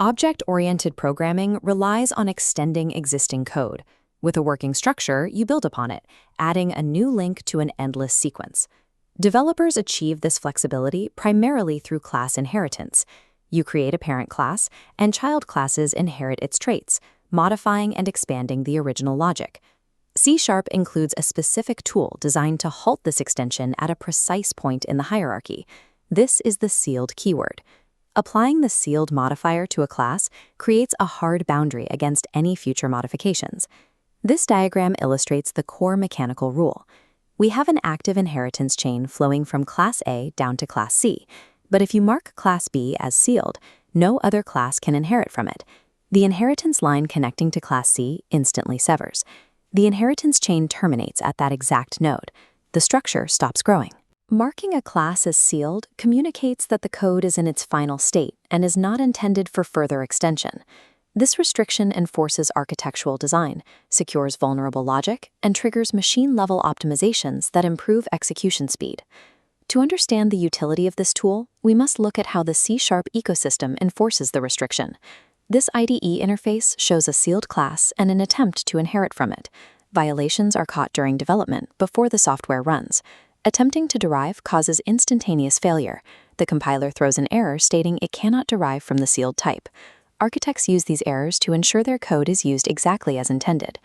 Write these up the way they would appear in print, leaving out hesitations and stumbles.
Object-oriented programming relies on extending existing code. With a working structure, you build upon it, adding a new link to an endless sequence. Developers achieve this flexibility primarily through class inheritance. You create a parent class, and child classes inherit its traits, modifying and expanding the original logic. C# includes a specific tool designed to halt this extension at a precise point in the hierarchy. This is the sealed keyword. Applying the sealed modifier to a class creates a hard boundary against any future modifications. This diagram illustrates the core mechanical rule. We have an active inheritance chain flowing from Class A down to Class C, but if you mark Class B as sealed, no other class can inherit from it. The inheritance line connecting to Class C instantly severs. The inheritance chain terminates at that exact node. The structure stops growing. Marking a class as sealed communicates that the code is in its final state and is not intended for further extension. This restriction enforces architectural design, secures vulnerable logic, and triggers machine-level optimizations that improve execution speed. To understand the utility of this tool, we must look at how the C# ecosystem enforces the restriction. This IDE interface shows a sealed class and an attempt to inherit from it. Violations are caught during development before the software runs. Attempting to derive causes instantaneous failure. The compiler throws an error stating it cannot derive from the sealed type. Architects use these errors to ensure their code is used exactly as intended.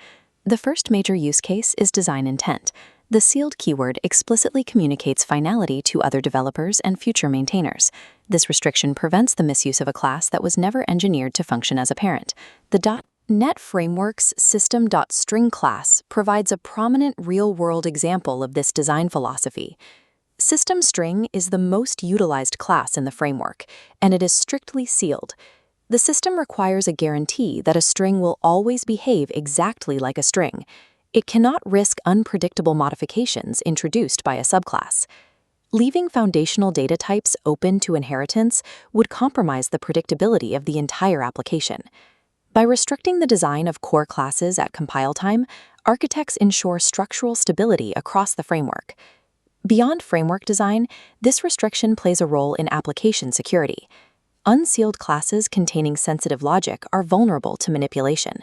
The first major use case is design intent. The sealed keyword explicitly communicates finality to other developers and future maintainers. This restriction prevents the misuse of a class that was never engineered to function as a parent. The .NET Framework's system.string class provides a prominent real-world example of this design philosophy. System.string is the most utilized class in the framework, and it is strictly sealed. The system requires a guarantee that a string will always behave exactly like a string. It cannot risk unpredictable modifications introduced by a subclass. Leaving foundational data types open to inheritance would compromise the predictability of the entire application. By restricting the design of core classes at compile time, architects ensure structural stability across the framework. Beyond framework design, this restriction plays a role in application security. Unsealed classes containing sensitive logic are vulnerable to manipulation.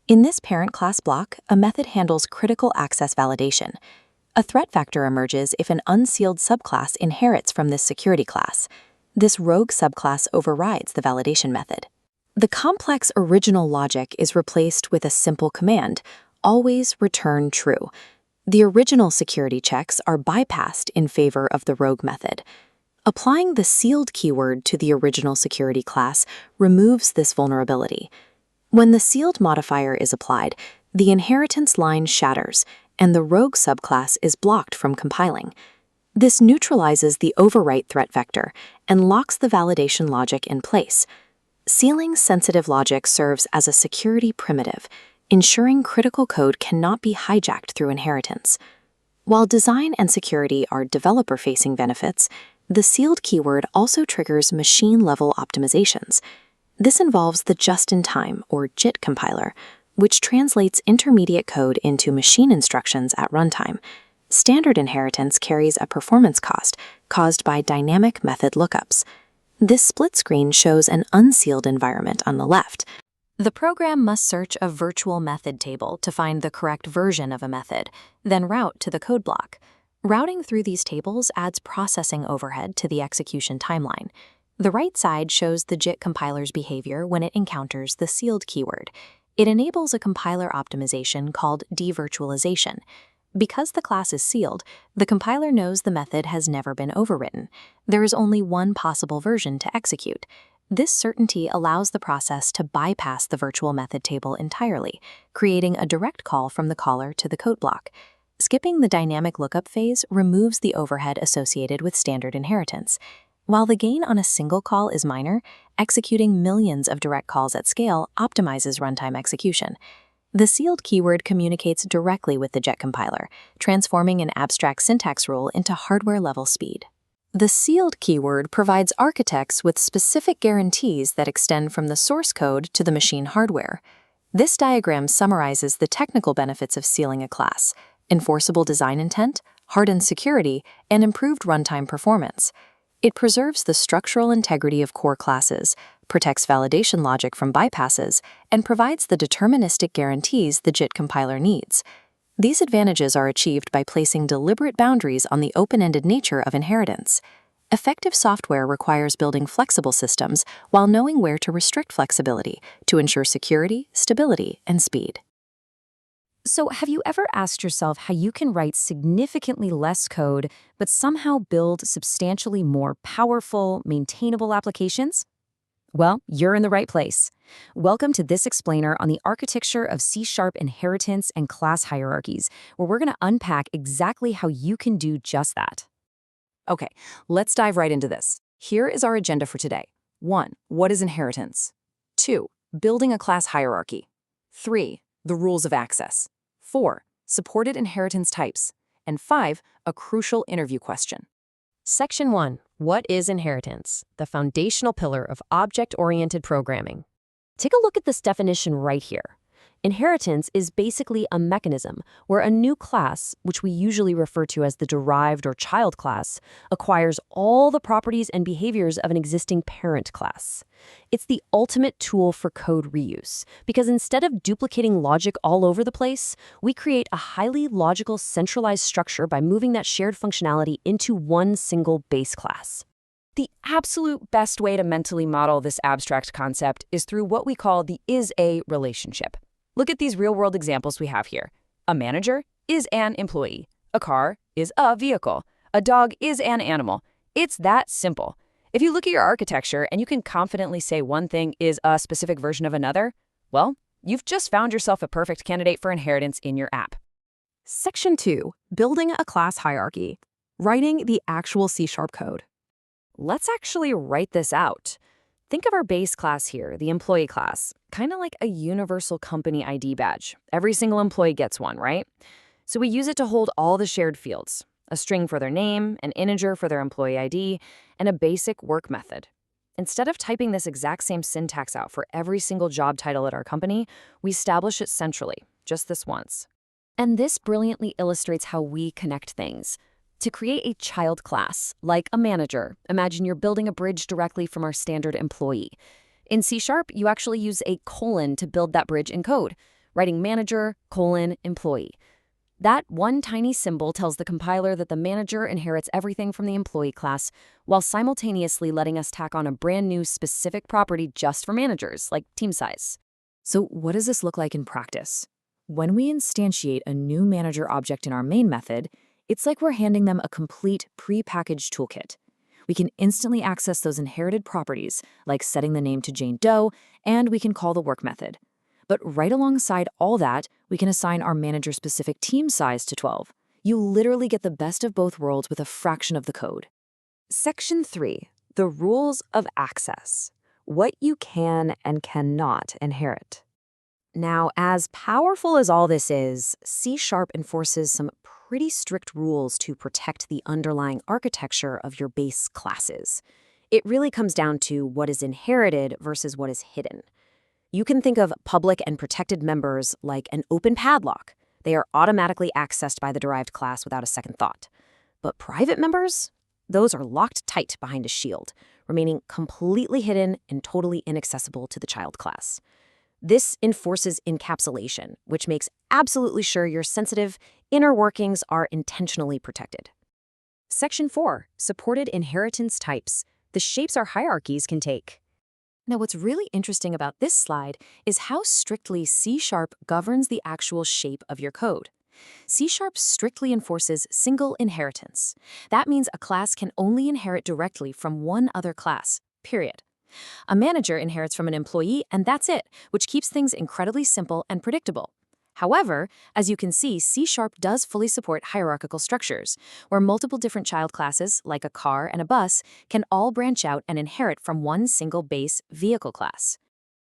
In this parent class block, a method handles critical access validation. A threat factor emerges if an unsealed subclass inherits from this security class. This rogue subclass overrides the validation method. The complex original logic is replaced with a simple command, always return true. The original security checks are bypassed in favor of the rogue method. Applying the sealed keyword to the original security class removes this vulnerability. When the sealed modifier is applied, the inheritance line shatters, and the rogue subclass is blocked from compiling. This neutralizes the overwrite threat vector and locks the validation logic in place. Sealing sensitive logic serves as a security primitive, ensuring critical code cannot be hijacked through inheritance. While design and security are developer-facing benefits, the sealed keyword also triggers machine-level optimizations. This involves the just-in-time, or JIT compiler, which translates intermediate code into machine instructions at runtime. Standard inheritance carries a performance cost caused by dynamic method lookups. This split screen shows an unsealed environment on the left. The program must search a virtual method table to find the correct version of a method, then route to the code block. Routing through these tables adds processing overhead to the execution timeline. The right side shows the JIT compiler's behavior when it encounters the sealed keyword. It enables a compiler optimization called devirtualization. Because the class is sealed, the compiler knows the method has never been overwritten. There is only one possible version to execute. This certainty allows the process to bypass the virtual method table entirely, creating a direct call from the caller to the code block. Skipping the dynamic lookup phase removes the overhead associated with standard inheritance. While the gain on a single call is minor, executing millions of direct calls at scale optimizes runtime execution. The sealed keyword communicates directly with the JIT compiler, transforming an abstract syntax rule into hardware-level speed. The sealed keyword provides architects with specific guarantees that extend from the source code to the machine hardware. This diagram summarizes the technical benefits of sealing a class: enforceable design intent, hardened security, and improved runtime performance. It preserves the structural integrity of core classes, protects validation logic from bypasses, and provides the deterministic guarantees the JIT compiler needs. These advantages are achieved by placing deliberate boundaries on the open-ended nature of inheritance. Effective software requires building flexible systems while knowing where to restrict flexibility to ensure security, stability, and speed. So, have you ever asked yourself how you can write significantly less code but somehow build substantially more powerful, maintainable applications? Well, you're in the right place. Welcome to this explainer on the architecture of C# inheritance and class hierarchies, where we're going to unpack exactly how you can do just that. Okay, let's dive right into this. Here is our agenda for today. 1. What is inheritance? 2. Building a class hierarchy. 3. The rules of access. 4. Supported inheritance types. And 5. A crucial interview question. Section 1. What is inheritance? The foundational pillar of object-oriented programming. Take a look at this definition right here. Inheritance is basically a mechanism where a new class, which we usually refer to as the derived or child class, acquires all the properties and behaviors of an existing parent class. It's the ultimate tool for code reuse, because instead of duplicating logic all over the place, we create a highly logical centralized structure by moving that shared functionality into one single base class. The absolute best way to mentally model this abstract concept is through what we call the is-a relationship. Look at these real-world examples we have here. A manager is an employee. A car is a vehicle. A dog is an animal. It's that simple. If you look at your architecture and you can confidently say one thing is a specific version of another, well, you've just found yourself a perfect candidate for inheritance in your app. Section 2. Building a class hierarchy. Writing the actual C# code. Let's actually write this out. Think of our base class here, the employee class, kind of like a universal company ID badge. Every single employee gets one, right? So we use it to hold all the shared fields, a string for their name, an integer for their employee ID, and a basic work method. Instead of typing this exact same syntax out for every single job title at our company, we establish it centrally, just this once. And this brilliantly illustrates how we connect things. To create a child class, like a manager, imagine you're building a bridge directly from our standard employee. In C#, you actually use a colon to build that bridge in code, writing manager, employee. That one tiny symbol tells the compiler that the manager inherits everything from the employee class, while simultaneously letting us tack on a brand new specific property just for managers, like team size. So what does this look like in practice? When we instantiate a new manager object in our main method, it's like we're handing them a complete prepackaged toolkit. We can instantly access those inherited properties, like setting the name to Jane Doe, and we can call the work method. But right alongside all that, we can assign our manager-specific team size to 12. You literally get the best of both worlds with a fraction of the code. Section 3. The rules of access. What you can and cannot inherit. Now, as powerful as all this is, C# enforces some pretty strict rules to protect the underlying architecture of your base classes. It really comes down to what is inherited versus what is hidden. You can think of public and protected members like an open padlock. They are automatically accessed by the derived class without a second thought. But private members? Those are locked tight behind a shield, remaining completely hidden and totally inaccessible to the child class. This enforces encapsulation, which makes absolutely sure your sensitive inner workings are intentionally protected. Section 4. Supported inheritance types. The shapes our hierarchies can take. Now, what's really interesting about this slide is how strictly C# governs the actual shape of your code. C# strictly enforces single inheritance. That means a class can only inherit directly from one other class, period. A manager inherits from an employee, and that's it, which keeps things incredibly simple and predictable. However, as you can see, C# does fully support hierarchical structures, where multiple different child classes, like a car and a bus, can all branch out and inherit from one single base vehicle class.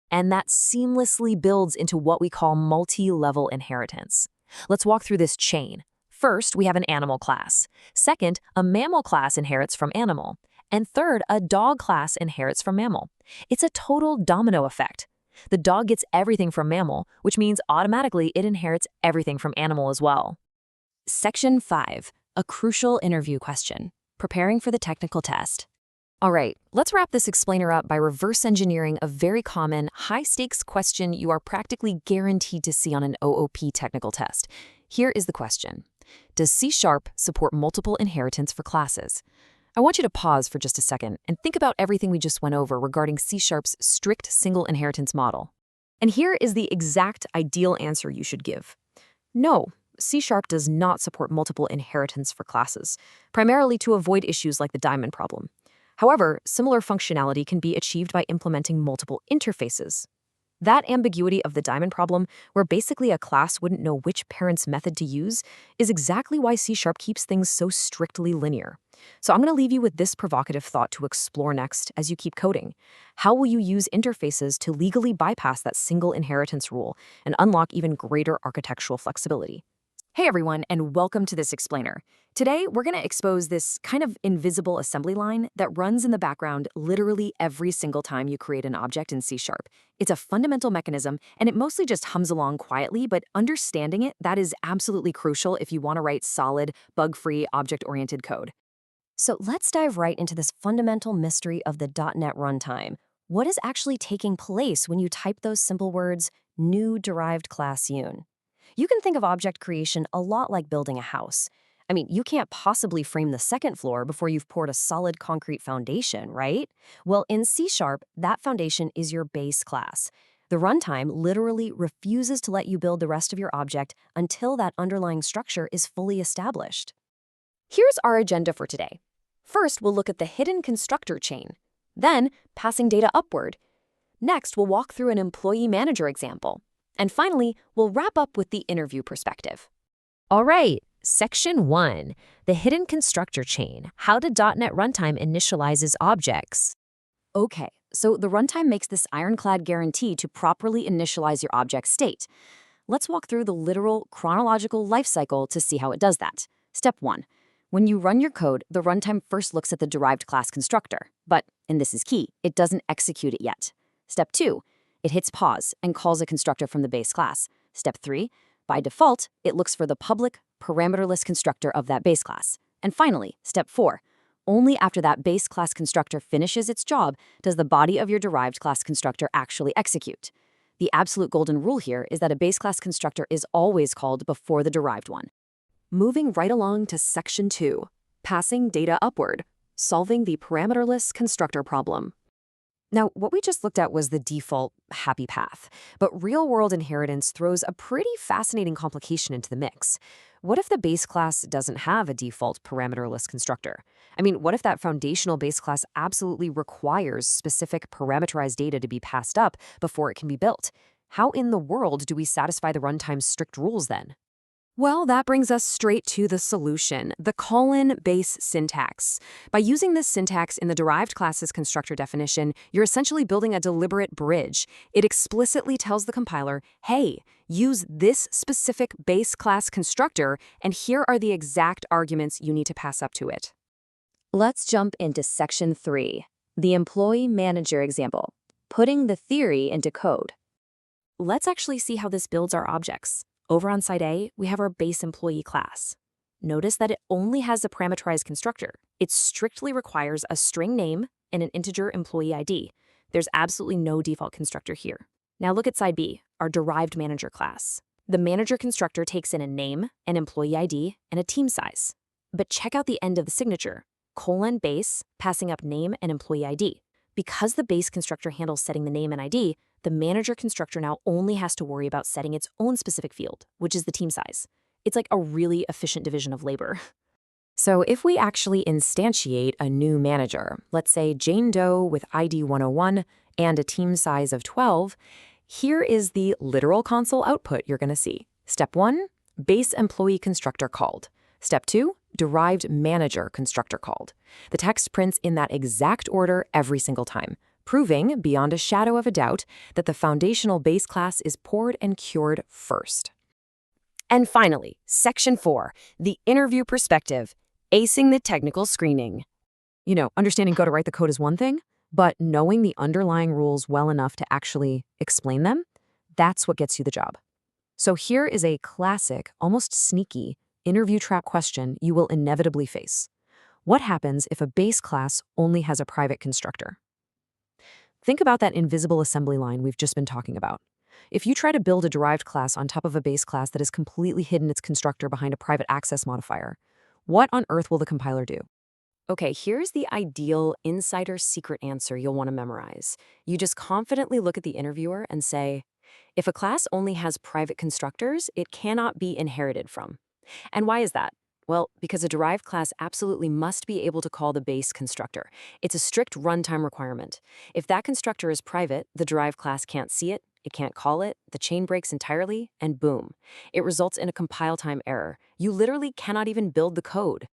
And that seamlessly builds into what we call multi-level inheritance. Let's walk through this chain. First, we have an animal class. Second, a mammal class inherits from animal. And third, a dog class inherits from mammal. It's a total domino effect. The dog gets everything from mammal, which means automatically it inherits everything from animal as well. Section 5. A crucial interview question. Preparing for the technical test. All right, let's wrap this explainer up by reverse engineering a very common, high-stakes question you are practically guaranteed to see on an OOP technical test. Here is the question. Does C# support multiple inheritance for classes? I want you to pause for just a second and think about everything we just went over regarding C#'s strict single inheritance model. And here is the exact ideal answer you should give. No, C# does not support multiple inheritance for classes, primarily to avoid issues like the diamond problem. However, similar functionality can be achieved by implementing multiple interfaces. That ambiguity of the diamond problem, where basically a class wouldn't know which parent's method to use, is exactly why C# keeps things so strictly linear. So I'm going to leave you with this provocative thought to explore next as you keep coding. How will you use interfaces to legally bypass that single inheritance rule and unlock even greater architectural flexibility? Hey everyone, and welcome to this explainer. Today, we're going to expose this kind of invisible assembly line that runs in the background literally every single time you create an object in C#. It's a fundamental mechanism, and it mostly just hums along quietly, but understanding it, that is absolutely crucial if you want to write solid, bug-free, object-oriented code. So let's dive right into this fundamental mystery of the .NET runtime. What is actually taking place when you type those simple words, new derived class un? You can think of object creation a lot like building a house. I mean, you can't possibly frame the second floor before you've poured a solid concrete foundation, right? Well, in C#, that foundation is your base class. The runtime literally refuses to let you build the rest of your object until that underlying structure is fully established. Here's our agenda for today. First, we'll look at the hidden constructor chain. Then, passing data upward. Next, we'll walk through an employee manager example. And finally, we'll wrap up with the interview perspective. All right, Section 1, the hidden constructor chain, how the .NET runtime initializes objects. Okay, so the runtime makes this ironclad guarantee to properly initialize your object state. Let's walk through the literal chronological lifecycle to see how it does that. Step 1. When you run your code, the runtime first looks at the derived class constructor, but, and this is key, it doesn't execute it yet. Step 2. It hits pause and calls a constructor from the base class. Step 3, by default, it looks for the public, parameterless constructor of that base class. And finally, step 4, only after that base class constructor finishes its job does the body of your derived class constructor actually execute. The absolute golden rule here is that a base class constructor is always called before the derived one. Moving right along to Section 2, passing data upward, solving the parameterless constructor problem. Now, what we just looked at was the default happy path, but real-world inheritance throws a pretty fascinating complication into the mix. What if the base class doesn't have a default parameterless constructor? I mean, what if that foundational base class absolutely requires specific parameterized data to be passed up before it can be built? How in the world do we satisfy the runtime's strict rules then? Well, that brings us straight to the solution, the colon-base syntax. By using this syntax in the derived class's constructor definition, you're essentially building a deliberate bridge. It explicitly tells the compiler, hey, use this specific base class constructor, and here are the exact arguments you need to pass up to it. Let's jump into Section 3, the employee manager example, putting the theory into code. Let's actually see how this builds our objects. Over on side A, we have our base employee class. Notice that it only has a parameterized constructor. It strictly requires a string name and an integer employee ID. There's absolutely no default constructor here. Now look at side B, our derived manager class. The manager constructor takes in a name, an employee ID, and a team size. But check out the end of the signature, :base, passing up name and employee ID. Because the base constructor handles setting the name and ID, the manager constructor now only has to worry about setting its own specific field, which is the team size. It's like a really efficient division of labor. So if we actually instantiate a new manager, let's say Jane Doe with ID 101 and a team size of 12, here is the literal console output you're going to see. Step 1, base employee constructor called. Step 2, derived manager constructor called. The text prints in that exact order every single time, proving, beyond a shadow of a doubt, that the foundational base class is poured and cured first. And finally, Section 4, the interview perspective, acing the technical screening. You know, understanding how to write the code is one thing, but knowing the underlying rules well enough to actually explain them, that's what gets you the job. So here is a classic, almost sneaky, interview trap question you will inevitably face. What happens if a base class only has a private constructor? Think about that invisible assembly line we've just been talking about. If you try to build a derived class on top of a base class that has completely hidden its constructor behind a private access modifier, what on earth will the compiler do? Okay, here's the ideal insider secret answer you'll want to memorize. You just confidently look at the interviewer and say, if a class only has private constructors, it cannot be inherited from. And why is that? Well, because a derived class absolutely must be able to call the base constructor. It's a strict runtime requirement. If that constructor is private, the derived class can't see it, it can't call it, the chain breaks entirely, and boom. It results in a compile time error. You literally cannot even build the code.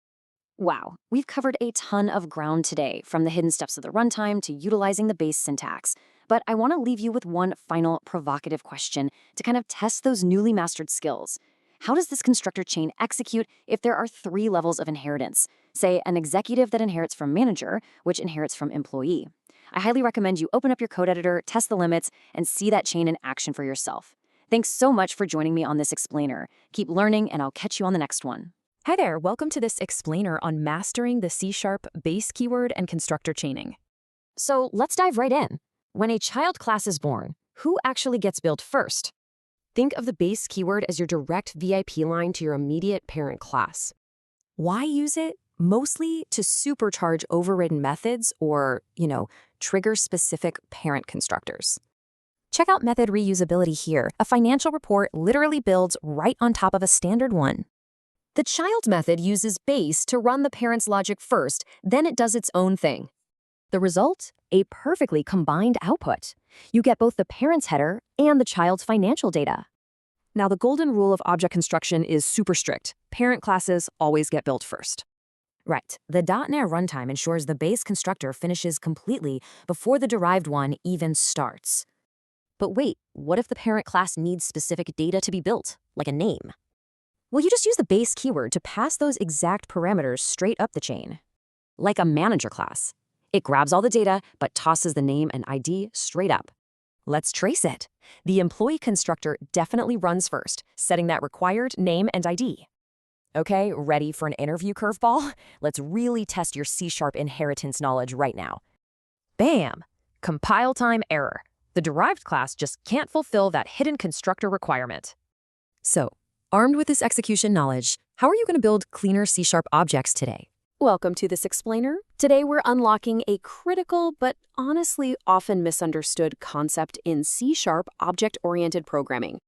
Wow, we've covered a ton of ground today, from the hidden steps of the runtime to utilizing the base syntax. But I want to leave you with one final provocative question to kind of test those newly mastered skills. How does this constructor chain execute if there are 3 levels of inheritance? Say, an executive that inherits from manager, which inherits from employee. I highly recommend you open up your code editor, test the limits, and see that chain in action for yourself. Thanks so much for joining me on this explainer. Keep learning, and I'll catch you on the next one. Hi there, welcome to this explainer on mastering the C# base keyword and constructor chaining. So let's dive right in. When a child class is born, who actually gets built first? Think of the base keyword as your direct VIP line to your immediate parent class. Why use it? Mostly to supercharge overridden methods or, trigger specific parent constructors. Check out method reusability here. A financial report literally builds right on top of a standard one. The child method uses base to run the parent's logic first, then it does its own thing. The result? A perfectly combined output. You get both the parent's header and the child's financial data. Now, the golden rule of object construction is super strict. Parent classes always get built first. Right. The .NET runtime ensures the base constructor finishes completely before the derived one even starts. But wait, what if the parent class needs specific data to be built, like a name? Well, you just use the base keyword to pass those exact parameters straight up the chain. Like a manager class. It grabs all the data, but tosses the name and ID straight up. Let's trace it. The employee constructor definitely runs first, setting that required name and ID. Okay, ready for an interview curveball? Let's really test your C# inheritance knowledge right now. Bam! Compile time error. The derived class just can't fulfill that hidden constructor requirement. So, armed with this execution knowledge, how are you going to build cleaner C# objects today? Welcome to this explainer. Today we're unlocking a critical but honestly often misunderstood concept in C# object-oriented programming.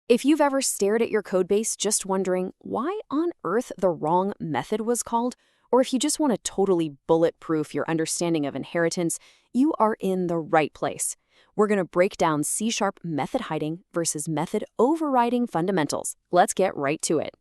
If you've ever stared at your codebase just wondering why on earth the wrong method was called, or if you just want to totally bulletproof your understanding of inheritance, you are in the right place. We're going to break down C# method hiding versus method overriding fundamentals. Let's get right to it.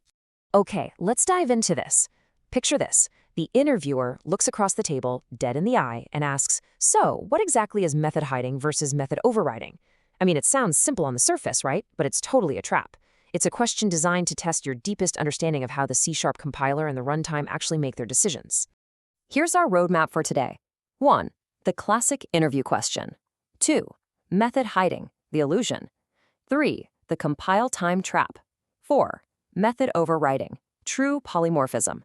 Okay, let's dive into this. Picture this. The interviewer looks across the table, dead in the eye, and asks, so what exactly is method hiding versus method overriding? I mean, it sounds simple on the surface, right? But it's totally a trap. It's a question designed to test your deepest understanding of how the C# compiler and the runtime actually make their decisions. Here's our roadmap for today. 1. The classic interview question. 2. Method hiding, the illusion. 3. The compile time trap. 4. Method overriding, true polymorphism.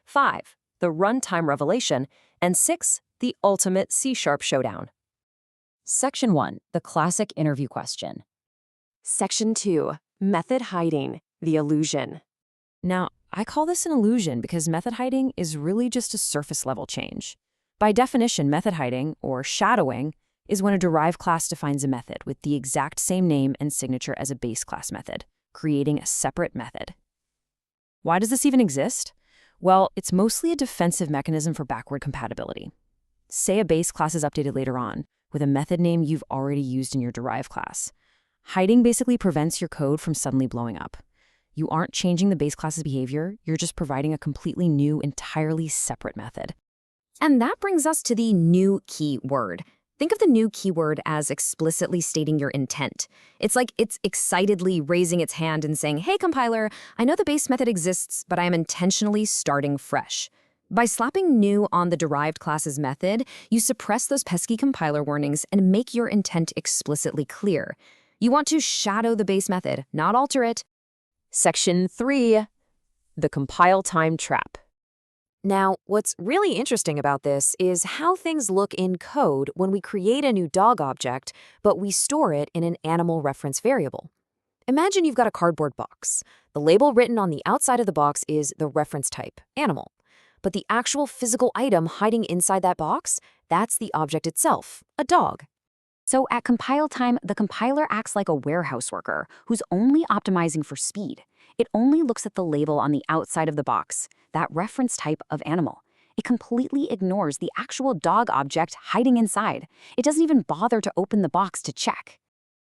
5. The runtime revelation. And 6. The ultimate C# showdown. Section 1. The classic interview question. Section 2. Method hiding, the illusion. Now, I call this an illusion because method hiding is really just a surface level change. By definition, method hiding, or shadowing, is when a derived class defines a method with the exact same name and signature as a base class method, creating a separate method. Why does this even exist? Well, it's mostly a defensive mechanism for backward compatibility. Say a base class is updated later on with a method name you've already used in your derived class. Hiding basically prevents your code from suddenly blowing up. You aren't changing the base class's behavior, you're just providing a completely new, entirely separate method. And that brings us to the new keyword. Think of the new keyword as explicitly stating your intent. It's like it's excitedly raising its hand and saying, hey, compiler, I know the base method exists, but I am intentionally starting fresh. By slapping new on the derived class's method, you suppress those pesky compiler warnings and make your intent explicitly clear. You want to shadow the base method, not alter it. Section 3. The compile time trap. Now, what's really interesting about this is how things look in code when we create a new dog object, but we store it in an animal reference variable. Imagine you've got a cardboard box. The label written on the outside of the box is the reference type, animal. But the actual physical item hiding inside that box, that's the object itself, a dog. So at compile time, the compiler acts like a warehouse worker who's only optimizing for speed. It only looks at the label on the outside of the box, that reference type of animal. It completely ignores the actual dog object hiding inside. It doesn't even bother to open the box to check.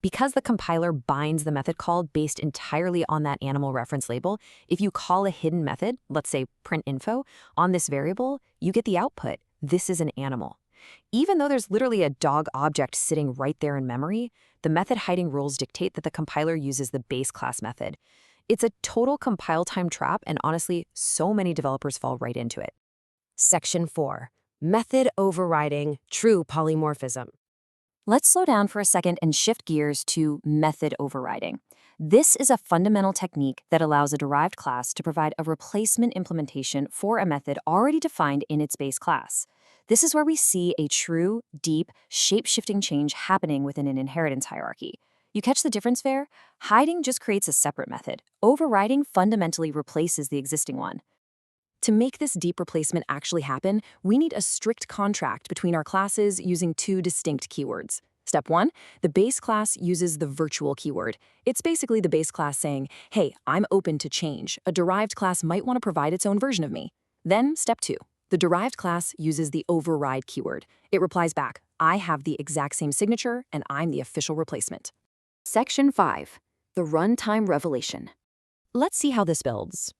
Because the compiler binds the method call based entirely on that animal reference label, if you call a hidden method, let's say print_info, on this variable, you get the output, this is an animal. Even though there's literally a dog object sitting right there in memory, the method hiding rules dictate that the compiler uses the base class method. It's a total compile time trap, and honestly, so many developers fall right into it. Section 4. Method overriding true polymorphism. Let's slow down for a second and shift gears to method overriding. This is a fundamental technique that allows a derived class to provide a replacement implementation for a method already defined in its base class. This is where we see a true, deep, shape-shifting change happening within an inheritance hierarchy. You catch the difference there? Hiding just creates a separate method. Overriding fundamentally replaces the existing one. To make this deep replacement actually happen, we need a strict contract between our classes using two distinct keywords. Step 1, the base class uses the virtual keyword. It's basically the base class saying, hey, I'm open to change. A derived class might want to provide its own version of me. Then step 2, the derived class uses the override keyword. It replies back, I have the exact same signature and I'm the official replacement. Section 5. The runtime revelation. Let's see how this builds.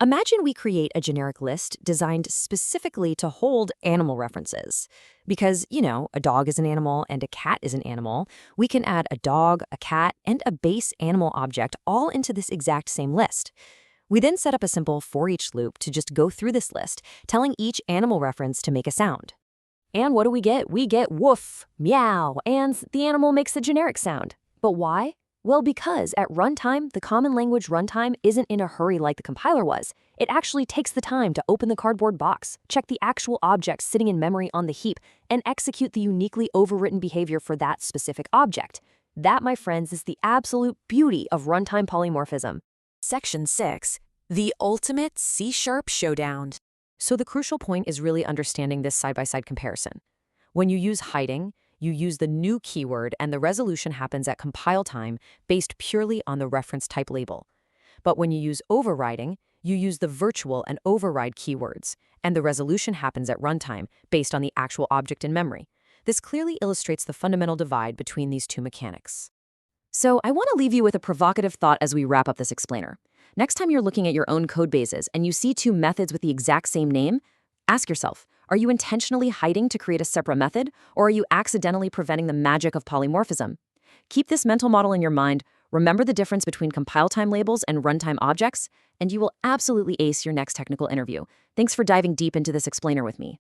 Imagine we create a generic list designed specifically to hold animal references. Because, a dog is an animal and a cat is an animal, we can add a dog, a cat, and a base animal object all into this exact same list. We then set up a simple for each loop to just go through this list, telling each animal reference to make a sound. And what do we get? We get woof, meow, and the animal makes the generic sound. But why? Well, because at runtime, the common language runtime isn't in a hurry like the compiler was. It actually takes the time to open the cardboard box, check the actual object sitting in memory on the heap, and execute the uniquely overwritten behavior for that specific object. That, my friends, is the absolute beauty of runtime polymorphism. Section 6. The ultimate C# showdown. So the crucial point is really understanding this side-by-side comparison. When you use hiding, you use the new keyword and the resolution happens at compile time based purely on the reference type label. But when you use overriding, you use the virtual and override keywords, and the resolution happens at runtime based on the actual object in memory. This clearly illustrates the fundamental divide between these two mechanics. So I want to leave you with a provocative thought as we wrap up this explainer. Next time you're looking at your own code bases and you see two methods with the exact same name, ask yourself, are you intentionally hiding to create a separate method, or are you accidentally preventing the magic of polymorphism? Keep this mental model in your mind, remember the difference between compile time labels and runtime objects, and you will absolutely ace your next technical interview. Thanks for diving deep into this explainer with me.